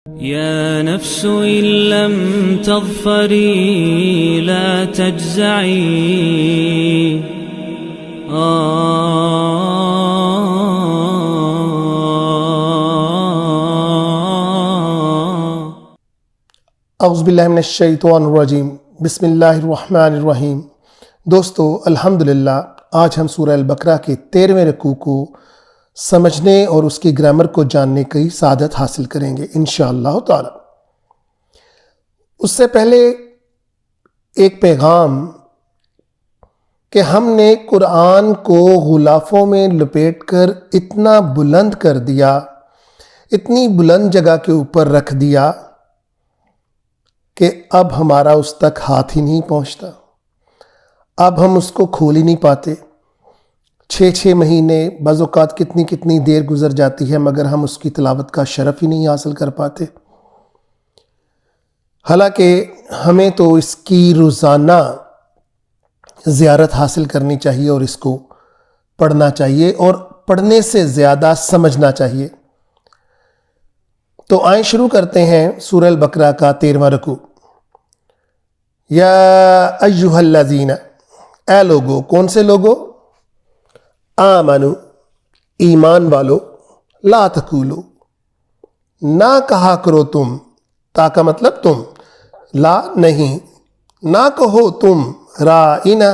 يا نفس إن لم تظفري لا تجزعي اعوذ باللہ من الشیطان الرجیم بسم اللہ الرحمن الرحیم۔ دوستو الحمدللہ آج ہم سورہ البقرہ کے 13ویں رکوع کو سمجھنے اور اس کی گرامر کو جاننے کی سعادت حاصل کریں گے انشاءاللہ تعالی۔ اس سے پہلے ایک پیغام کہ ہم نے قرآن کو غلافوں میں لپیٹ کر اتنا بلند کر دیا، اتنی بلند جگہ کے اوپر رکھ دیا کہ اب ہمارا اس تک ہاتھ ہی نہیں پہنچتا، اب ہم اس کو کھول ہی نہیں پاتے۔ 6 مہینے بعض اوقات کتنی دیر گزر جاتی ہے مگر ہم اس کی تلاوت کا شرف ہی نہیں حاصل کر پاتے، حالانکہ ہمیں تو اس کی روزانہ زیارت حاصل کرنی چاہیے اور اس کو پڑھنا چاہیے اور پڑھنے سے زیادہ سمجھنا چاہیے۔ تو آئیں شروع کرتے ہیں سورہ البقرہ کا 13واں رکوع۔ یا ایھا الذین، اے لوگو، کون سے لوگو؟ آمنو، ایمان والو، لا تقولو، نہ کہا کرو تم، تا کا مطلب تم، لا نہیں، نہ کہو تم، رائنا،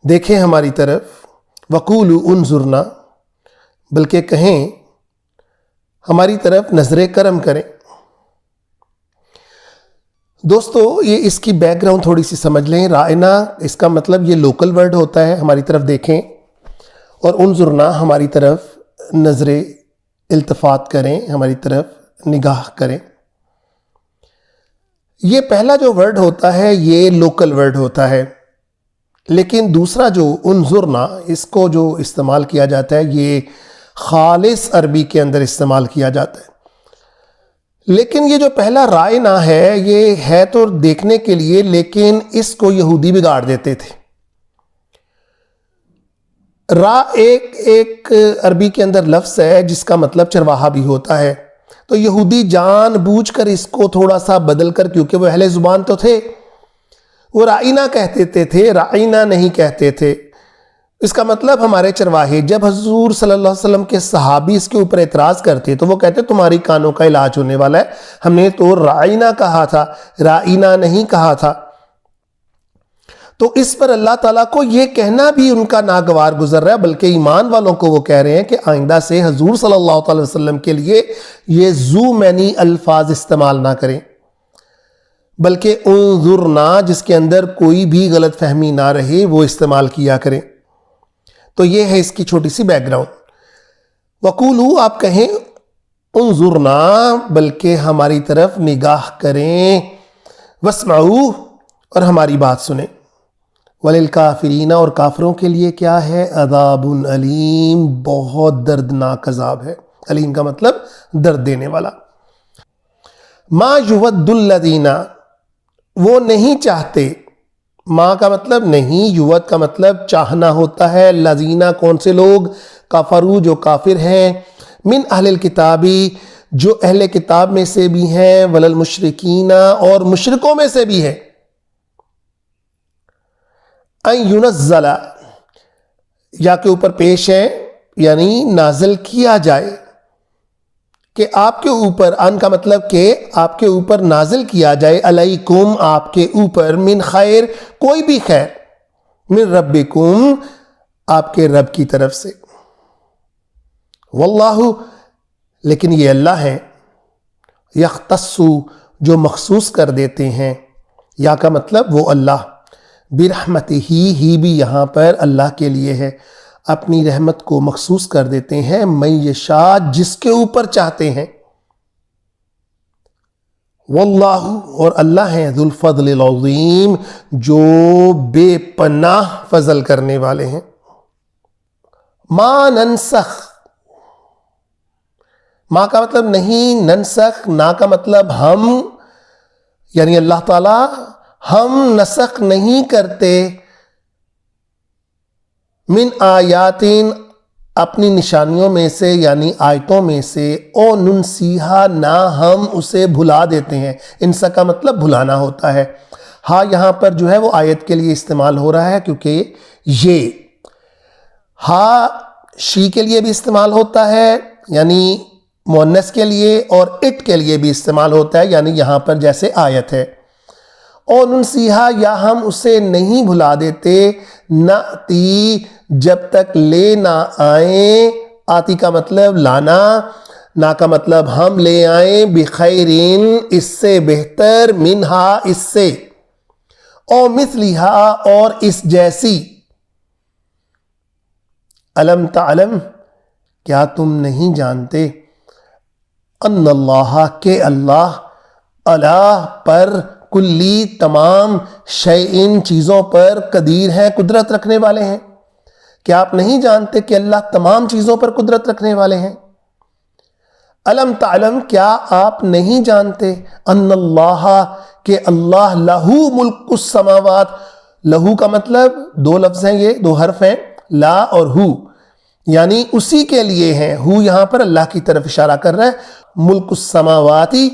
دیکھیں ہماری طرف، وقولو انظرنا، بلکہ کہیں ہماری طرف نظر کرم کریں۔ دوستو یہ اس کی بیک گراؤنڈ تھوڑی سی سمجھ لیں۔ رائنا اس کا مطلب یہ لوکل ورڈ ہوتا ہے، ہماری طرف دیکھیں، اور انظرنا ہماری طرف نظر التفات کریں، ہماری طرف نگاہ کریں۔ یہ پہلا جو ورڈ ہوتا ہے یہ لوکل ورڈ ہوتا ہے، لیکن دوسرا جو انظرنا، اس کو جو استعمال کیا جاتا ہے یہ خالص عربی کے اندر استعمال کیا جاتا ہے، لیکن یہ جو پہلا رائنا ہے یہ ہے تو دیکھنے کے لیے، لیکن اس کو یہودی بگاڑ دیتے تھے۔ را ایک عربی کے اندر لفظ ہے جس کا مطلب چرواہا بھی ہوتا ہے، تو یہودی جان بوجھ کر اس کو تھوڑا سا بدل کر، کیونکہ وہ اہل زبان تو تھے، وہ رائنا کہتے تھے، رائنا نہیں کہتے تھے۔ اس کا مطلب ہمارے چرواہے۔ جب حضور صلی اللہ علیہ وسلم کے صحابی اس کے اوپر اعتراض کرتے تو وہ کہتے تمہاری کانوں کا علاج ہونے والا ہے، ہم نے تو رائنا کہا تھا، رائنا نہیں کہا تھا۔ تو اس پر اللہ تعالیٰ کو یہ کہنا بھی ان کا ناگوار گزر رہا ہے، بلکہ ایمان والوں کو وہ کہہ رہے ہیں کہ آئندہ سے حضور صلی اللہ علیہ وسلم کے لیے یہ ذو معنی الفاظ استعمال نہ کریں، بلکہ انظرنا جس کے اندر کوئی بھی غلط فہمی نہ رہے وہ استعمال کیا کریں۔ تو یہ ہے اس کی چھوٹی سی بیک گراؤنڈ۔ وقولو، آپ کہیں، انظرنا، بلکہ ہماری طرف نگاہ کریں، واسمعو، اور ہماری بات سنیں، وللکافرین، اور کافروں کے لیے کیا ہے؟ عذاب علیم، بہت دردناک عذاب ہے۔ علیم کا مطلب درد دینے والا۔ ما یود الذین، وہ نہیں چاہتے، ماں کا مطلب نہیں، یوت کا مطلب چاہنا ہوتا ہے۔ لذینہ کون سے لوگ؟ کفرو، جو کافر ہیں، من اہل الکتابی، جو اہل کتاب میں سے بھی ہیں، وللمشرکین، اور مشرکوں میں سے بھی ہیں، ان ینزل، یا کے اوپر پیش ہے یعنی نازل کیا جائے، کہ آپ کے اوپر، ان کا مطلب کہ آپ کے اوپر نازل کیا جائے، علیکم، آپ کے اوپر، من خیر، کوئی بھی خیر، من ربکم، آپ کے رب کی طرف سے، واللہ، لیکن یہ اللہ ہیں، یختص، جو مخصوص کر دیتے ہیں، یا کا مطلب وہ اللہ، برحمتہ ہی بھی یہاں پر اللہ کے لیے ہے، اپنی رحمت کو مخصوص کر دیتے ہیں، من یشاء، جس کے اوپر چاہتے ہیں، واللہ، اور اللہ ہیں، ذو الفضل العظیم، جو بے پناہ فضل کرنے والے ہیں۔ ما ننسخ، ما کا مطلب نہیں، ننسخ، نا کا مطلب ہم، یعنی اللہ تعالیٰ ہم نسخ نہیں کرتے، من آیاتین، اپنی نشانیوں میں سے یعنی آیتوں میں سے، او ننسیہا نہ ہم اسے بھلا دیتے ہیں۔ انسا کا مطلب بھلانا ہوتا ہے۔ ہاں یہاں پر جو ہے وہ آیت کے لیے استعمال ہو رہا ہے، کیونکہ یہ ہاں شی کے لیے بھی استعمال ہوتا ہے یعنی مؤنث کے لیے، اور اٹ کے لیے بھی استعمال ہوتا ہے یعنی یہاں پر جیسے آیت ہے۔ او ننسیہا یا ہم اسے نہیں بھلا دیتے، ناتی جب تک لے نہ آئیں، آتی کا مطلب لانا، نا کا مطلب ہم لے آئیں، بخیرین اس سے بہتر، منہا اس سے، او مثلہا اور اس جیسی، الم تعلم کیا تم نہیں جانتے، ان اللہ کہ اللہ، اللہ پر، کلی تمام، شیئن چیزوں پر، قدیر ہیں قدرت رکھنے والے ہیں۔ کیا آپ نہیں جانتے کہ اللہ تمام چیزوں پر قدرت رکھنے والے ہیں؟ الم تعلم کیا آپ نہیں جانتے، ان اللہ کہ اللہ لہو ملک السماوات، لہو کا مطلب دو لفظ ہیں، یہ دو حرف ہیں، لا اور ہو، یعنی اسی کے لیے ہیں۔ ہو یہاں پر اللہ کی طرف اشارہ کر رہا ہے۔ ملک السماواتی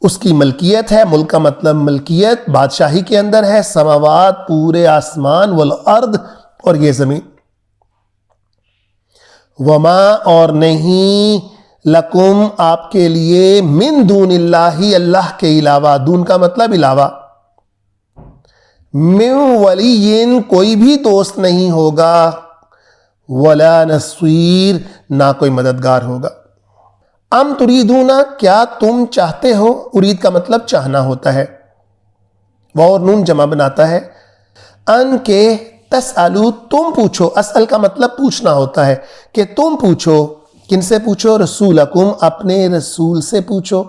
اس کی ملکیت ہے، ملک کا مطلب ملکیت، بادشاہی کے اندر ہے، سماوات پورے آسمان، والارض اور یہ زمین، وما اور نہیں، لکم آپ کے لیے، من دون اللہ اللہ کے علاوہ، دون کا مطلب علاوہ، من ولی کوئی بھی دوست نہیں ہوگا، ولا نصیر نہ کوئی مددگار ہوگا۔ ام تریدون کیا تم چاہتے ہو، ارید کا مطلب چاہنا ہوتا ہے، واو اور نون جمع بناتا ہے، ان کے تسالو تم پوچھو، اسأل کا مطلب پوچھنا ہوتا ہے، کہ تم پوچھو، کن سے پوچھو، رسولکم اپنے رسول سے پوچھو،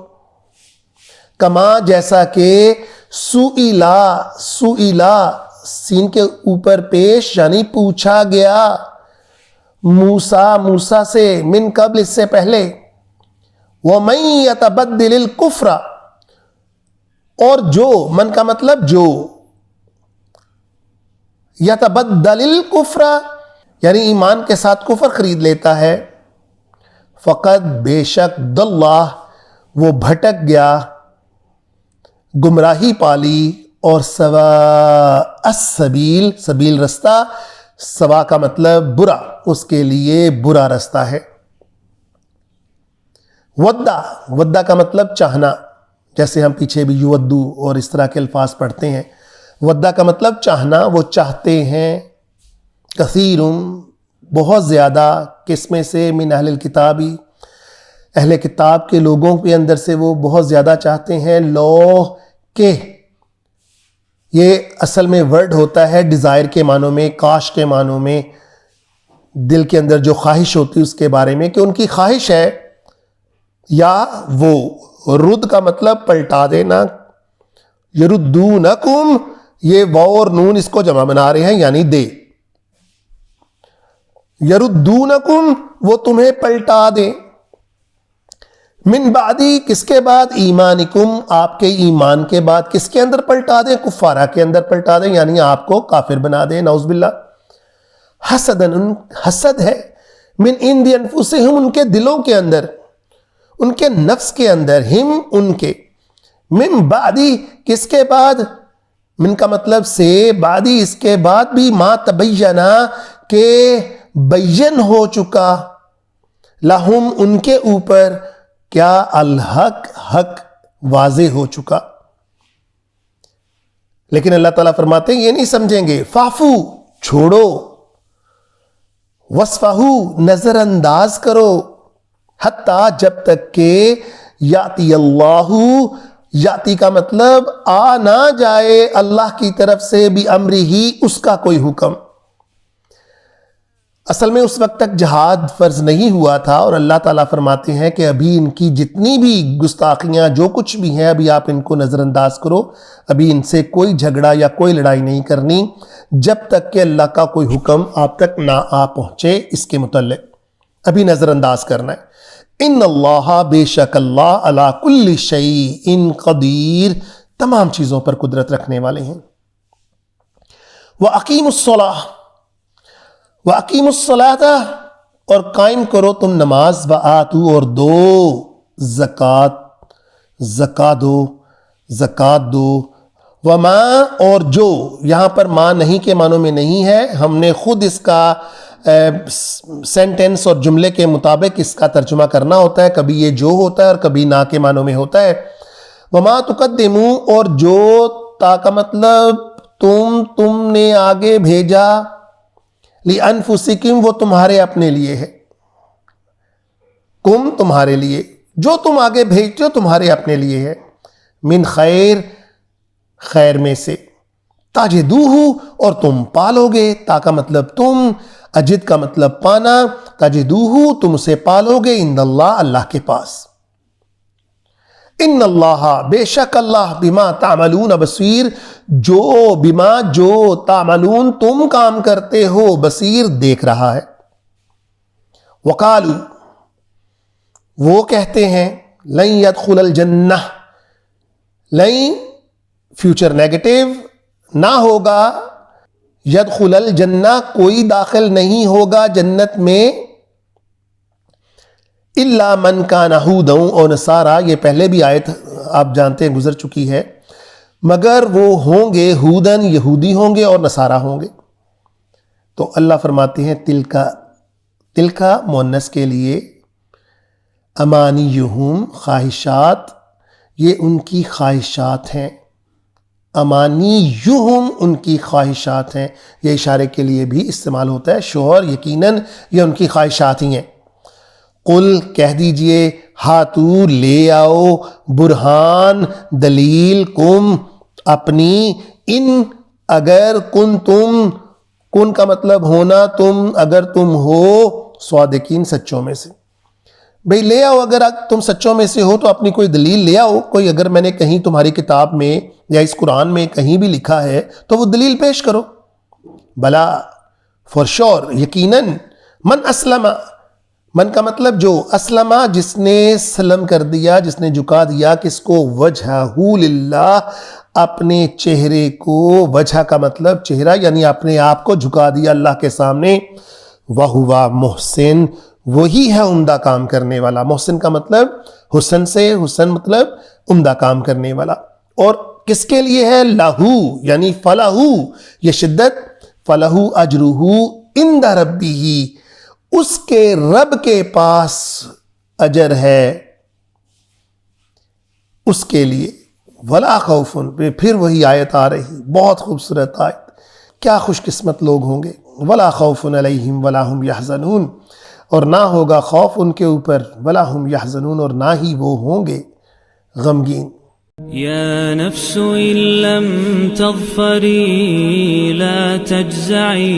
کما جیسا کہ سئلا، سئلا سین کے اوپر پیش یعنی پوچھا گیا، موسیٰ موسیٰ سے، من قبل اس سے پہلے، وَمَن يَتَبَدِّلِ الْكُفْرَ اور جو، من کا مطلب جو، يَتَبَدَّلِ الْكُفْرَ یعنی ایمان کے ساتھ کفر خرید لیتا ہے، فقط بے شک دلہ وہ بھٹک گیا، گمراہی پالی، اور سوا السبیل سبیل رستہ، سوا کا مطلب برا، اس کے لیے برا رستہ ہے۔ ودا، ودا کا مطلب چاہنا، جیسے ہم پیچھے بھی یودو اور اس طرح کے الفاظ پڑھتے ہیں، ودا کا مطلب چاہنا، وہ چاہتے ہیں، کثیرم بہت زیادہ، کس میں سے، من اہل الکتابی اہل کتاب کے لوگوں کے اندر سے وہ بہت زیادہ چاہتے ہیں، لو کہ یہ اصل میں ورڈ ہوتا ہے ڈیزائر کے معنوں میں، کاش کے معنوں میں، دل کے اندر جو خواہش ہوتی ہے اس کے بارے میں، کہ ان کی خواہش ہے، یا وہ رد کا مطلب پلٹا دینا، یردونکم یہ واو اور نون اس کو جمع بنا رہے ہیں یعنی دے، یردونکم وہ تمہیں پلٹا دیں، من بعدی کس کے بعد، ایمانکم آپ کے ایمان کے بعد، کس کے اندر پلٹا دیں، کفارہ کے اندر پلٹا دیں یعنی آپ کو کافر بنا دیں، نعوذ باللہ، حسدن حسد ہے، من عند انفسہم ان کے دلوں کے اندر، ان کے نفس کے اندر، ہم ان کے، من بعدی کس کے بعد، من کا مطلب سے، بعدی اس کے بعد بھی، ما تبینہ کہ بین ہو چکا، لہم ان کے اوپر، کیا، الحق حق واضح ہو چکا۔ لیکن اللہ تعالیٰ فرماتے ہیں یہ نہیں سمجھیں گے، فعفو چھوڑو، وصفہو نظر انداز کرو، حتیٰ جب تک کہ یاتی اللہ، یاتی کا مطلب آ نہ جائے اللہ کی طرف سے، بھی امری ہی اس کا کوئی حکم۔ اصل میں اس وقت تک جہاد فرض نہیں ہوا تھا، اور اللہ تعالیٰ فرماتے ہیں کہ ابھی ان کی جتنی بھی گستاخیاں جو کچھ بھی ہیں ابھی آپ ان کو نظر انداز کرو، ابھی ان سے کوئی جھگڑا یا کوئی لڑائی نہیں کرنی جب تک کہ اللہ کا کوئی حکم آپ تک نہ آ پہنچے اس کے متعلق، ابھی نظر انداز کرنا ہے۔ ان اللہ بے شک اللہ علی کل شیء قدیر تمام چیزوں پر قدرت رکھنے والے ہیں۔ وَأَقِیمُوا الصَّلَاةَ وَأَقِیمُوا الصَّلَاةَ اور قائم کرو تم نماز وآتو اور دو زکات دو وما اور جو، یہاں پر ماں نہیں کے معنوں میں نہیں ہے، ہم نے خود اس کا سینٹنس اور جملے کے مطابق اس کا ترجمہ کرنا ہوتا ہے، کبھی یہ جو ہوتا ہے اور کبھی نہ کے معنوں میں ہوتا ہے۔ وما تقدمو اور جو، تا کا مطلب تم نے آگے بھیجا، لِأَنفُسِكُمْ وہ تمہارے اپنے لیے ہے، کم تمہارے لیے، جو تم آگے بھیجتے ہو تمہارے اپنے لیے ہے، من خیر میں سے، تجدوہ اور تم پالو گے، تا کا مطلب تم، اجد کا مطلب پانا، تجدوہ تم اسے پالو گے، عند اللہ اللہ کے پاس۔ ان اللہ بے شک اللہ بما تعملون بصیر، جو تعملون تم کام کرتے ہو، بصیر دیکھ رہا ہے۔ وقالو وہ کہتے ہیں، لن يدخل الجنہ، لن فیوچر نیگیٹو، نہ ہوگا، يدخل الجنہ کوئی داخل نہیں ہوگا جنت میں، الا من کان ہودا و نصارا، یہ پہلے بھی آیت آپ جانتے ہیں گزر چکی ہے، مگر وہ ہوں گے ہودن یہودی ہوں گے اور نصارا ہوں گے۔ تو اللہ فرماتے ہیں تلکا مؤنث کے لیے، امانیہم خواہشات، یہ ان کی خواہشات ہیں، امانیہم ان کی خواہشات ہیں، یہ اشارے کے لیے بھی استعمال ہوتا ہے، شوہر یقیناً یہ ان کی خواہشات ہی ہیں۔ قل کہہ دیجئے، ہاتو لے آؤ، برہان دلیل، کم اپنی، ان اگر کن کا مطلب ہونا، تم اگر تم ہو، صادقین سچوں میں سے، بھئی لے آؤ، اگر تم سچوں میں سے ہو تو اپنی کوئی دلیل لے آؤ، کوئی اگر میں نے کہیں تمہاری کتاب میں یا اس قرآن میں کہیں بھی لکھا ہے تو وہ دلیل پیش کرو۔ بلا فور شور، یقیناً، من اسلم، من کا مطلب جو، اسلم جس نے سلم کر دیا، جس نے جھکا دیا، کس کو، وجہہ للہ، اپنے چہرے کو، وجہ کا مطلب چہرہ، یعنی اپنے آپ کو جھکا دیا اللہ کے سامنے، وہوا محسن، وہی ہے عمدہ کام کرنے والا، محسن کا مطلب حسن سے، حسن مطلب عمدہ کام کرنے والا، اور کس کے لیے ہے، لہو یعنی فلہو، یہ شدت، فلہو اجرہو عند ربہ، اس کے رب کے پاس اجر ہے اس کے لیے، ولا خوف، پھر وہی آیت آ رہی، بہت خوبصورت آیت، کیا خوش قسمت لوگ ہوں گے، ولا خوف علیہم ولا ہم یحزنون، اور نہ ہوگا خوف ان کے اوپر، ولا ہم یحزنون، اور نہ ہی وہ ہوں گے غمگین۔ يا نفس إن لم تظفري لا تجزعي